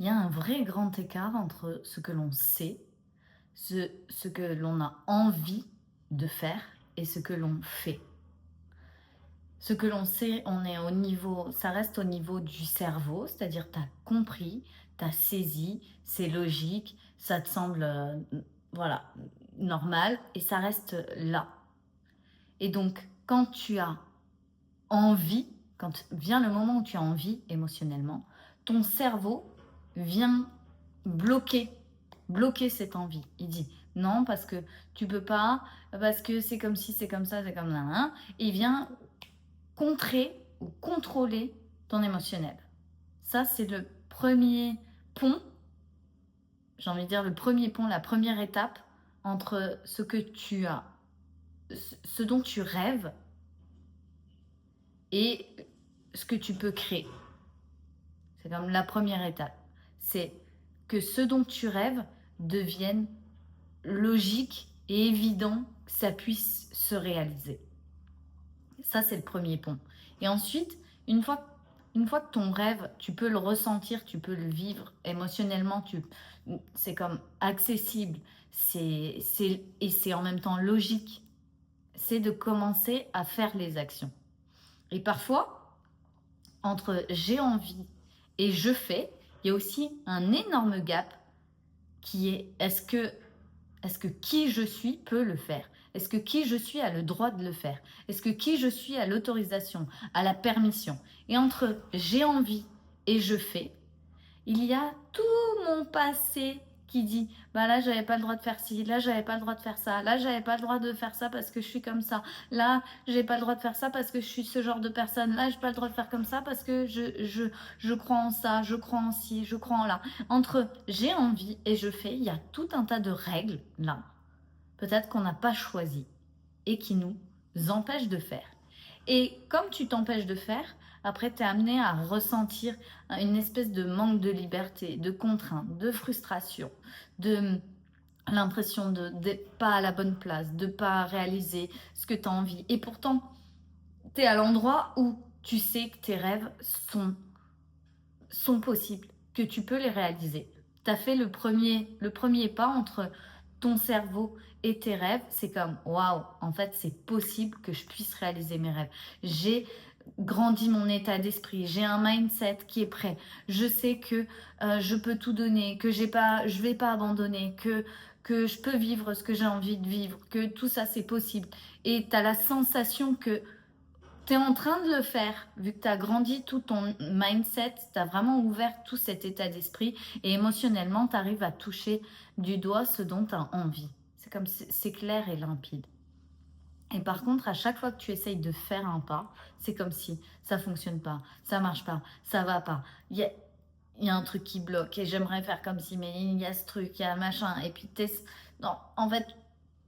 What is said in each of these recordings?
Il y a un vrai grand écart entre ce que l'on sait, ce que l'on a envie de faire et ce que l'on fait. Ce que l'on sait, on est au niveau ça reste au niveau du cerveau, c'est-à-dire tu as compris, tu as saisi, c'est logique, ça te semble, voilà, normal et ça reste là. Et donc quand tu as envie, quand vient le moment où tu as envie émotionnellement, ton cerveau vient bloquer, bloquer cette envie. Il dit non parce que tu peux pas, parce que c'est comme si, c'est comme ça, c'est comme ça. Il vient contrer ou contrôler ton émotionnel. Ça, c'est le premier pont, j'ai envie de dire le premier pont, la première étape entre ce que tu as, ce dont tu rêves et ce que tu peux créer. C'est comme la première étape. C'est que ce dont tu rêves devienne logique et évident que ça puisse se réaliser. Ça, c'est le premier pont. Et ensuite, une fois, une fois que ton rêve, tu peux le ressentir, tu peux le vivre émotionnellement, c'est comme accessible, et c'est en même temps logique, c'est de commencer à faire les actions. Et parfois, entre j'ai envie et je fais, il y a aussi un énorme gap qui est est-ce que qui je suis peut le faire? Est-ce que qui je suis a le droit de le faire? Est-ce que qui je suis a l'autorisation, a la permission? Et entre j'ai envie et je fais, il y a tout mon passé qui dit bah là j'avais pas le droit de faire ci, là j'avais pas le droit de faire ça, là j'avais pas le droit de faire ça parce que je suis comme ça, là j'ai pas le droit de faire ça parce que je suis ce genre de personne, là j'ai pas le droit de faire comme ça parce que je crois en ça, je crois en ci, je crois en là. Entre j'ai envie et je fais, il y a tout un tas de règles là, peut-être qu'on n'a pas choisi et qui nous empêchent de faire. Et comme tu t'empêches de faire, après, tu es amené à ressentir une espèce de manque de liberté, de contrainte, de frustration, de l'impression de n'être pas à la bonne place, de ne pas réaliser ce que tu as envie. Et pourtant, tu es à l'endroit où tu sais que tes rêves sont possibles, que tu peux les réaliser. Tu as fait le premier pas entre ton cerveau et tes rêves. C'est comme, waouh, en fait, c'est possible que je puisse réaliser mes rêves. J'ai grandi mon état d'esprit, j'ai un mindset qui est prêt. Je sais que je peux tout donner, que je vais pas abandonner, que je peux vivre ce que j'ai envie de vivre, que tout ça c'est possible. Et tu as la sensation que tu es en train de le faire, vu que tu as grandi tout ton mindset, tu as vraiment ouvert tout cet état d'esprit et émotionnellement, tu arrives à toucher du doigt ce dont tu as envie. C'est comme c'est clair et limpide. Et par contre, à chaque fois que tu essayes de faire un pas, c'est comme si ça fonctionne pas, ça marche pas, ça va pas. Il y a un truc qui bloque et j'aimerais faire comme si, mais il y a ce truc, il y a machin. Et puis, non, en fait,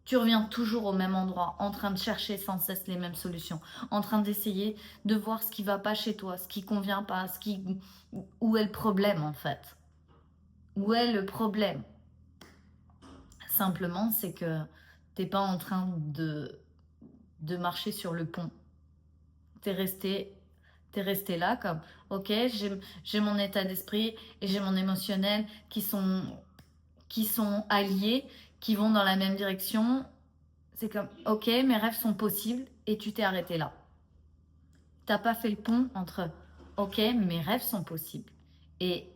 tu reviens toujours au même endroit, en train de chercher sans cesse les mêmes solutions, en train d'essayer de voir ce qui va pas chez toi, ce qui convient pas, où est le problème en fait. Où est le problème? Simplement, c'est que t'es pas en train de marcher sur le pont. T'es resté, t'es resté là comme, ok, j'ai mon état d'esprit et j'ai mon émotionnel qui sont alliés, qui vont dans la même direction. C'est comme, ok, mes rêves sont possibles et tu t'es arrêté là. T'as pas fait le pont entre, ok, mes rêves sont possibles et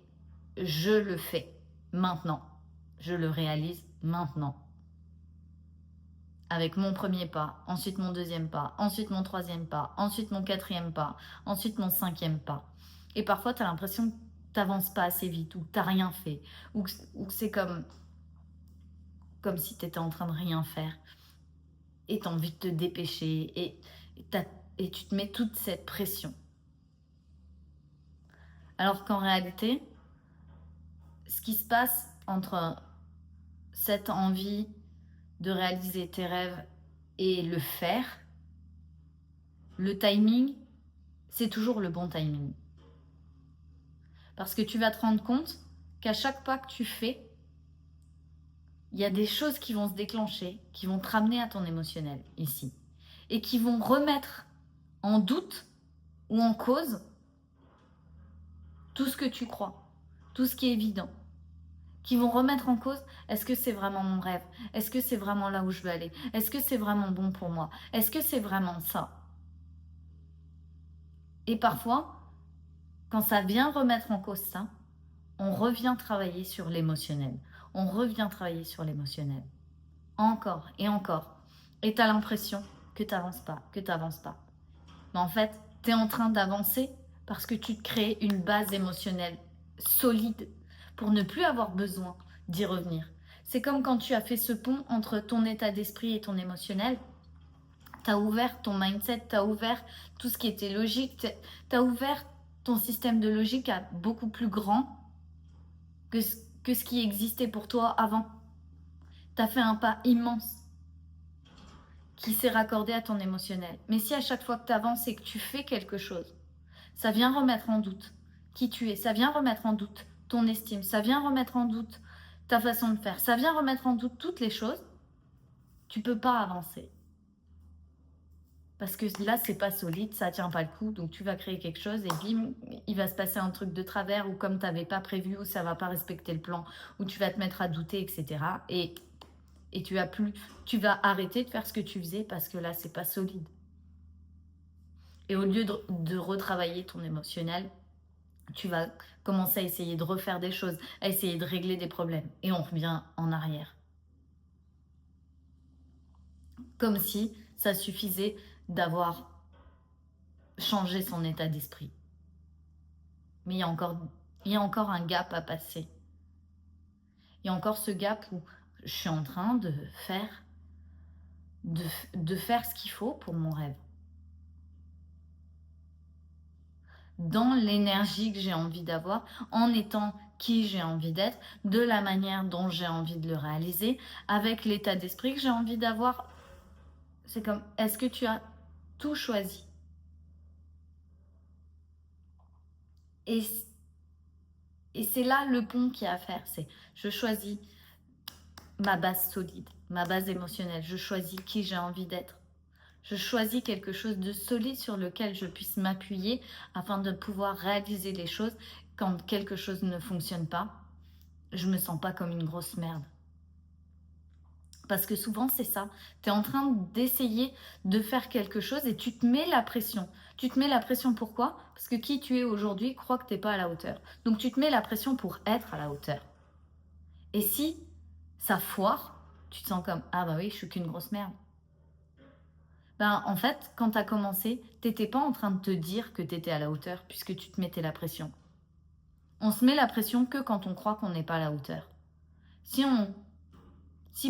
je le fais maintenant. Je le réalise maintenant. Avec mon premier pas, ensuite mon deuxième pas, ensuite mon troisième pas, ensuite mon quatrième pas, ensuite mon cinquième pas. Et parfois, tu as l'impression que tu n'avances pas assez vite ou que tu n'as rien fait ou que c'est comme si tu étais en train de rien faire et tu as envie de te dépêcher et tu te mets toute cette pression. Alors qu'en réalité, ce qui se passe entre cette envie de réaliser tes rêves et le faire, le timing, c'est toujours le bon timing. Parce que tu vas te rendre compte qu'à chaque pas que tu fais, il y a des choses qui vont se déclencher, qui vont te ramener à ton émotionnel ici, et qui vont remettre en doute ou en cause tout ce que tu crois, tout ce qui est évident, qui vont remettre en cause, est-ce que c'est vraiment mon rêve? Est-ce que c'est vraiment là où je veux aller? Est-ce que c'est vraiment bon pour moi? Est-ce que c'est vraiment ça? Et parfois, quand ça vient remettre en cause ça, on revient travailler sur l'émotionnel. On revient travailler sur l'émotionnel. Encore et encore. Et tu as l'impression que tu n'avances pas, que tu n'avances pas. Mais en fait, tu es en train d'avancer parce que tu te crées une base émotionnelle solide pour ne plus avoir besoin d'y revenir. C'est comme quand tu as fait ce pont entre ton état d'esprit et ton émotionnel. Tu as ouvert ton mindset, tu as ouvert tout ce qui était logique, tu as ouvert ton système de logique à beaucoup plus grand que ce qui existait pour toi avant. Tu as fait un pas immense qui s'est raccordé à ton émotionnel. Mais si à chaque fois que tu avances et que tu fais quelque chose, ça vient remettre en doute qui tu es, ça vient remettre en doute ton estime, ça vient remettre en doute ta façon de faire, ça vient remettre en doute toutes les choses, tu peux pas avancer. Parce que là, c'est pas solide, ça tient pas le coup, donc tu vas créer quelque chose et bim, il va se passer un truc de travers ou comme tu n'avais pas prévu, ou ça va pas respecter le plan, ou tu vas te mettre à douter, etc. Et tu vas arrêter de faire ce que tu faisais parce que là, c'est pas solide. Et au lieu de retravailler ton émotionnel, tu vas commencer à essayer de refaire des choses, à essayer de régler des problèmes. Et on revient en arrière. Comme si ça suffisait d'avoir changé son état d'esprit. Mais il y a encore un gap à passer. Il y a encore ce gap où je suis en train de faire ce qu'il faut pour mon rêve. Dans l'énergie que j'ai envie d'avoir, en étant qui j'ai envie d'être, de la manière dont j'ai envie de le réaliser, avec l'état d'esprit que j'ai envie d'avoir. C'est comme, est-ce que tu as tout choisi? Et c'est là le pont qu'il y a à faire, c'est je choisis ma base solide, ma base émotionnelle, je choisis qui j'ai envie d'être. Je choisis quelque chose de solide sur lequel je puisse m'appuyer afin de pouvoir réaliser les choses. Quand quelque chose ne fonctionne pas, je me sens pas comme une grosse merde. Parce que souvent, c'est ça. Tu es en train d'essayer de faire quelque chose et tu te mets la pression. Tu te mets la pression pourquoi? Parce que qui tu es aujourd'hui croit que tu n'es pas à la hauteur. Donc, tu te mets la pression pour être à la hauteur. Et si ça foire, tu te sens comme « Ah bah oui, je suis qu'une grosse merde ». Ben, en fait, quand tu as commencé, tu n'étais pas en train de te dire que tu étais à la hauteur puisque tu te mettais la pression. On se met la pression que quand on croit qu'on n'est pas à la hauteur. Si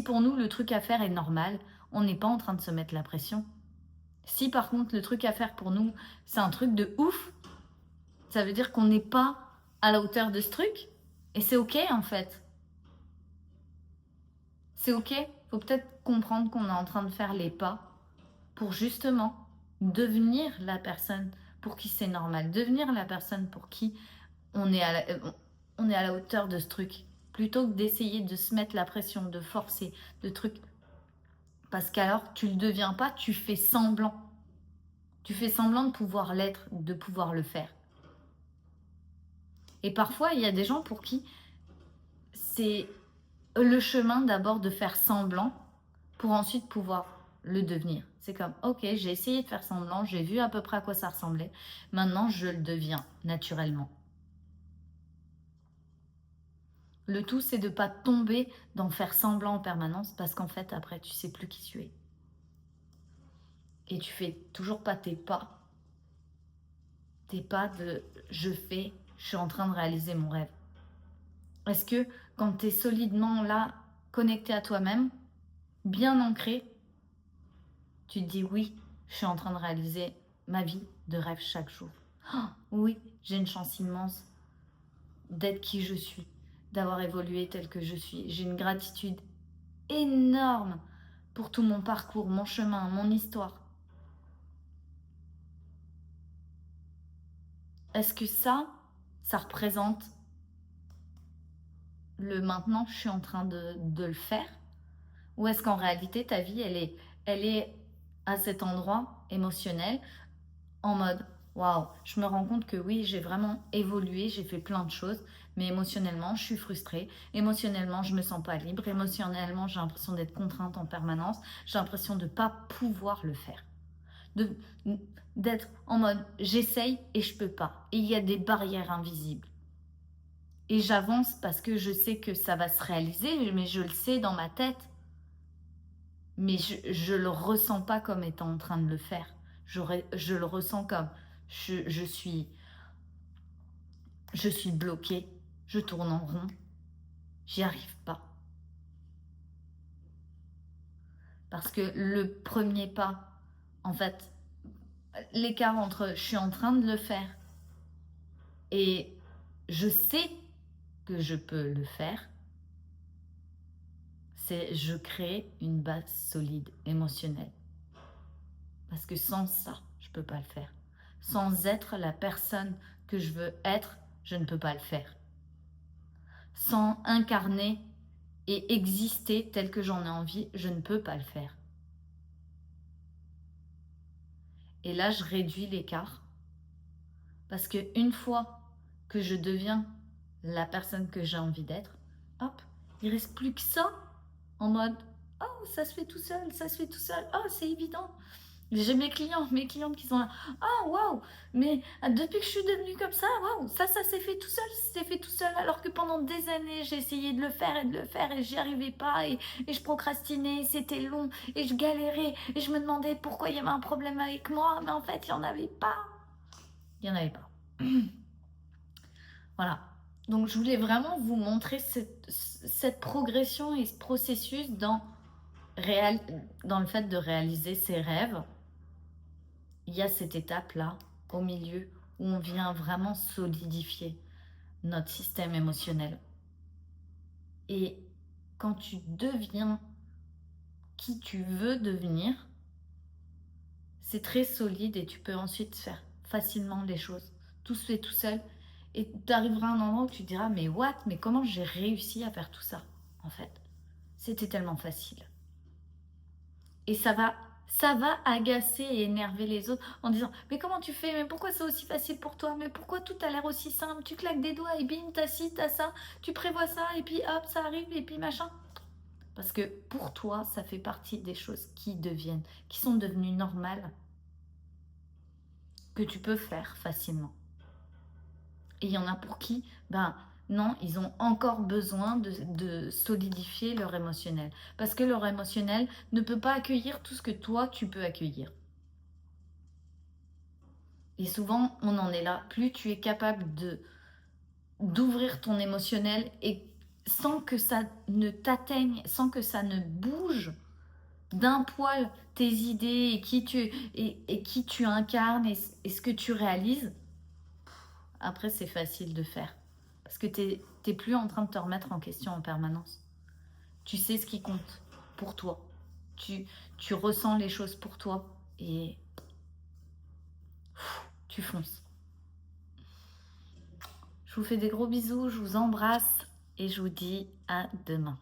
pour nous, le truc à faire est normal, on n'est pas en train de se mettre la pression. Si par contre, le truc à faire pour nous, c'est un truc de ouf, ça veut dire qu'on n'est pas à la hauteur de ce truc. Et c'est ok en fait. C'est ok. Faut peut-être comprendre qu'on est en train de faire les pas pour justement devenir la personne pour qui c'est normal, devenir la personne pour qui on est à la hauteur de ce truc, plutôt que d'essayer de se mettre la pression, de forcer, de trucs. Parce qu'alors, tu ne le deviens pas, tu fais semblant. Tu fais semblant de pouvoir l'être, de pouvoir le faire. Et parfois, il y a des gens pour qui c'est le chemin d'abord de faire semblant pour ensuite pouvoir le devenir. C'est comme, ok, j'ai essayé de faire semblant, j'ai vu à peu près à quoi ça ressemblait, maintenant je le deviens naturellement. Le tout, c'est de ne pas tomber dans faire semblant en permanence parce qu'en fait, après, tu sais plus qui tu es. Et tu fais toujours pas tes pas. Tes pas de je suis en train de réaliser mon rêve. Est-ce que quand tu es solidement là, connecté à toi-même, bien ancré, tu te dis oui, je suis en train de réaliser ma vie de rêve chaque jour. Oh, oui, j'ai une chance immense d'être qui je suis, d'avoir évolué tel que je suis. J'ai une gratitude énorme pour tout mon parcours, mon chemin, mon histoire. Est-ce que ça représente le maintenant, je suis en train de le faire? Ou est-ce qu'en réalité, ta vie, elle est à cet endroit émotionnel en mode waouh, je me rends compte que oui, j'ai vraiment évolué, j'ai fait plein de choses, Mais émotionnellement, je suis frustrée. Émotionnellement, je me sens pas libre. Émotionnellement, j'ai l'impression d'être contrainte en permanence. J'ai l'impression de ne pas pouvoir le faire. D'être en mode j'essaye et je peux pas. Et il y a des barrières invisibles. Et j'avance parce que je sais que ça va se réaliser, mais je le sais dans ma tête. Mais je le ressens pas comme étant en train de le faire. Je le ressens comme je suis bloquée, je tourne en rond, j'y arrive pas. Parce que le premier pas, en fait, l'écart entre je suis en train de le faire et je sais que je peux le faire, c'est je crée une base solide émotionnelle. Parce que sans ça, je ne peux pas le faire. Sans être la personne que je veux être, je ne peux pas le faire. Sans incarner et exister tel que j'en ai envie, je ne peux pas le faire. Et là, je réduis l'écart. Parce qu'une fois que je deviens la personne que j'ai envie d'être, hop, il ne reste plus que ça en mode « Oh, ça se fait tout seul, ça se fait tout seul, oh, c'est évident ». J'ai mes clientes qui sont là « Oh, waouh, mais depuis que je suis devenue comme ça, waouh, ça s'est fait tout seul, c'est fait tout seul. » Alors que pendant des années, j'ai essayé de le faire et j'y arrivais pas et je procrastinais, c'était long et je galérais et je me demandais pourquoi il y avait un problème avec moi, mais en fait, il n'y en avait pas. Il n'y en avait pas. Voilà. Donc, je voulais vraiment vous montrer cette progression et ce processus dans le fait de réaliser ses rêves. Il y a cette étape-là, au milieu, où on vient vraiment solidifier notre système émotionnel. Et quand tu deviens qui tu veux devenir, c'est très solide et tu peux ensuite faire facilement les choses. Tout se fait tout seul. Et tu arriveras à un endroit où tu te diras, mais what, mais comment j'ai réussi à faire tout ça, en fait. C'était tellement facile. Et ça va agacer et énerver les autres en disant « Mais comment tu fais? Mais pourquoi c'est aussi facile pour toi? Mais pourquoi tout a l'air aussi simple? Tu claques des doigts et bim, t'as ci, t'as ça. Tu prévois ça et puis hop, ça arrive et puis machin. » Parce que pour toi, ça fait partie des choses qui sont devenues normales, que tu peux faire facilement. Et il y en a pour qui, ben non, ils ont encore besoin de solidifier leur émotionnel. Parce que leur émotionnel ne peut pas accueillir tout ce que toi, tu peux accueillir. Et souvent, on en est là. Plus tu es capable d'ouvrir ton émotionnel et sans que ça ne t'atteigne, sans que ça ne bouge d'un poil tes idées et qui tu incarnes et ce que tu réalises, après, c'est facile de faire. Parce que tu n'es plus en train de te remettre en question en permanence. Tu sais ce qui compte pour toi. Tu ressens les choses pour toi et tu fonces. Je vous fais des gros bisous, je vous embrasse et je vous dis à demain.